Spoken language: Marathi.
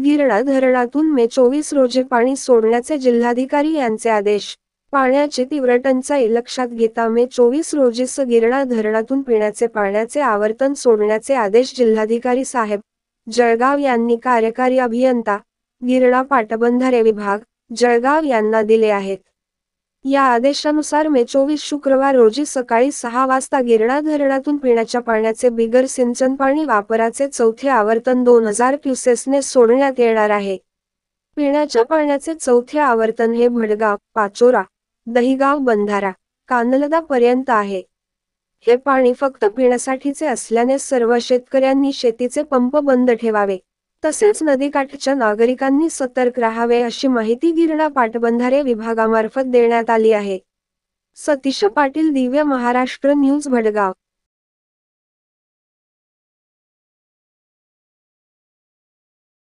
गिरणा धरणातून मे 24 रोजी पाणी सोडण्याचे जिल्हाधिकारी यांचे आदेश। पाण्याची तीव्र टंचाई लक्षात घेता मे 24 रोजी गिरणा धरणातून पिण्याचे पाण्याचे आवर्तन सोडण्याचे आदेश जिल्हाधिकारी साहेब जळगाव यांनी कार्यकारी अभियंता, गिरणा पाटबंधारे विभाग, जळगाव यांना दिले आहेत। या आदेशानुसार मे 24 शुक्रवार रोजी सकाळी 6 वाजता गिरणा धरणातून पिण्याच्या पाण्याचे बिगर सिंचन पाणी वापराचे चौथे आवर्तन 2000 क्युसेसने सोडण्यात येणार आहे। पिण्याच्या पाण्याचे चौथे आवर्तन हे भडगाव, पाचोरा, दहिगाव बंधारा, कानलदा पर्यंत आहे। हे पाणी फक्त पिण्यासाठीचे असल्याने सर्व शेतकऱ्यांनी शेतीचे पंप बंद ठेवावे, तसेच नदीकाठच्या नागरिकांनी सतर्क राहावे अशी माहिती गिरणा पाटबंधारे विभागामार्फत देण्यात आली आहे। सतीश पाटील, दिव्य महाराष्ट्र न्यूज, भडगाव।